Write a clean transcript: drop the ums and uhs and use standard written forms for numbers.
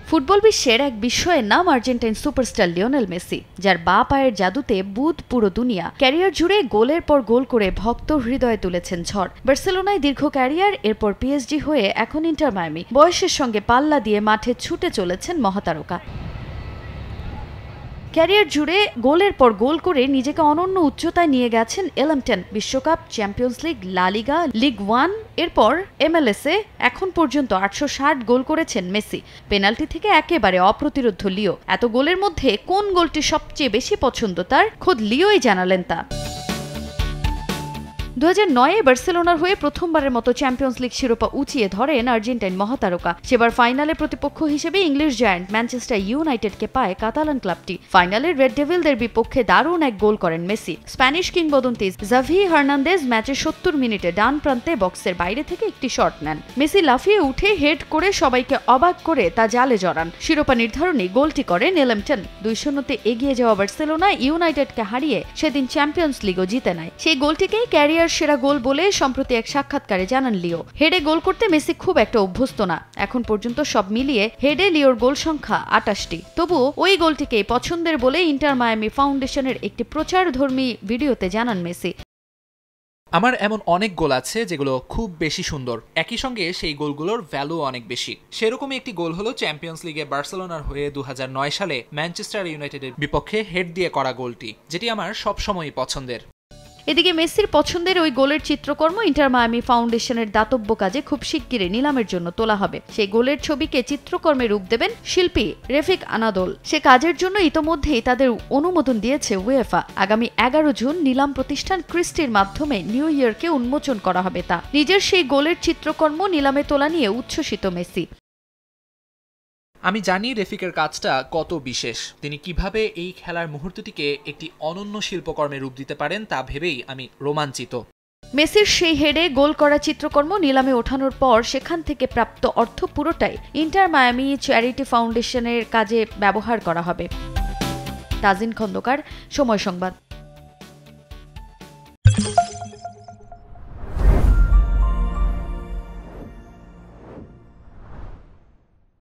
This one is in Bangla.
ফুটবল বিশ্বের এক বিস্ময়ের নাম আর্জেন্টাইন সুপারস্টার লিওনেল মেসি, যার বাঁ পায়ের জাদুতে বুঁদ পুরো দুনিয়া। ক্যারিয়ার জুড়ে গোলের পর গোল করে ভক্ত হৃদয়ে তুলেছেন ঝড়। বার্সেলোনায় দীর্ঘ ক্যারিয়ার, এরপর পিএসজি হয়ে এখন ইন্টার মায়ামি। বয়সের সঙ্গে পাল্লা দিয়ে মাঠে ছুটে চলেছেন মহাতারকা। ক্যারিয়ার জুড়ে গোলের পর গোল করে নিজেকে অনন্য উচ্চতায় নিয়ে গেছেন এলএম10, বিশ্বকাপ, চ্যাম্পিয়ন্স লিগ, লা লিগা, লিগ 1, এরপর MLS-এ এখন পর্যন্ত 860 গোল করেছেন মেসি। পেনাল্টি থেকে একেবারে অপ্রতিরোধ্য লিও। এত গোলের মধ্যে কোন গোলটি সবচেয়ে বেশি পছন্দ তার, খোদ লিওই জানালেন তা। 2009-এ বার্সেলোনার হয়ে প্রথমবারের মতো চ্যাম্পিয়ন্স লিগ শিরোপা উঁচিয়ে ধরেন আর্জেন্টাইন মহাতারকা। সেবার ফাইনালে প্রতিপক্ষ হিসেবে ইংলিশ জায়ান্ট ম্যানচেস্টার ইউনাইটেডকে পায় কাতালান ক্লাবটি। ফাইনালে রেড ডেভিলদের বিপক্ষে দারুণ এক গোল করেন মেসি। স্প্যানিশ কিংবদন্তি জাভি হার্নান্দেজ ম্যাচের 70 মিনিটে ডান প্রান্তে বক্সের বাইরে থেকে একটি শট নেন। মেসি লাফিয়ে উঠে হেড করে সবাইকে অবাক করে তা জালে জড়ান। শিরোপা নির্ধারণী গোলটি করেন এলএম10। 2-0-তে এগিয়ে যাওয়া বার্সেলোনা ইউনাইটেডকে হারিয়ে সেদিন চ্যাম্পিয়ন্স লিগও জিতে নেয়। সেই গোলটিকেই ক্যারিয়ার সেরা গোল বলে সম্প্রতি এক সাক্ষাৎকারে জানান লিও। হেডে গোল করতে মেসি খুব একটা অভ্যস্ত না। এখন পর্যন্ত সব মিলিয়ে হেডে লিওর গোল সংখ্যা 28টি। তবুও ওই গোলটিকেই পছন্দের বলে ইন্টার মায়ামি ফাউন্ডেশনের একটি প্রচারধর্মী ভিডিওতে জানান মেসি। আমার এমন অনেক গোল আছে যেগুলো খুব বেশি সুন্দর, একই সঙ্গে সেই গোলগুলোর ভ্যালু অনেক বেশি। সেরকমই একটি গোল হলো চ্যাম্পিয়ন্স লিগে বার্সেলোনার হয়ে 2009 সালে ম্যানচেস্টার ইউনাইটেডের বিপক্ষে হেড দিয়ে করা গোলটি, যেটি আমার সবসময়ই পছন্দের। এদিকে মেসির পছন্দের ওই গোলের চিত্রকর্ম ইন্টার মায়ামি ফাউন্ডেশনের দাতব্য কাজে খুব শিগগিরই নিলামের জন্য তোলা হবে। সেই গোলের ছবিকে চিত্রকর্মে রূপ দেবেন শিল্পী রেফিক আনাদোল। সে কাজের জন্য ইতোমধ্যেই তাদের অনুমোদন দিয়েছে উয়েফা। আগামী 11 জুন নিলাম প্রতিষ্ঠান ক্রিস্টির মাধ্যমে নিউ ইয়র্কে উন্মোচন করা হবে তা। নিজের সেই গোলের চিত্রকর্ম নিলামে তোলা নিয়ে উচ্ছ্বসিত মেসি। আমি জানি রেফিকের কাজটা কত বিশেষ। তিনি কিভাবে এই খেলার মুহূর্তটিকে একটি অনন্য শিল্পকর্মে রূপ দিতে পারেন তা ভেবেই আমি রোমাঞ্চিত। মেসির সেই হেডে গোল করা চিত্রকর্ম নিলামে ওঠানোর পর সেখান থেকে প্রাপ্ত অর্থ পুরোটাই ইন্টার মায়ামি চ্যারিটি ফাউন্ডেশনের কাজে ব্যবহার করা হবে। তাজিন খন্দকার, সময় সংবাদ।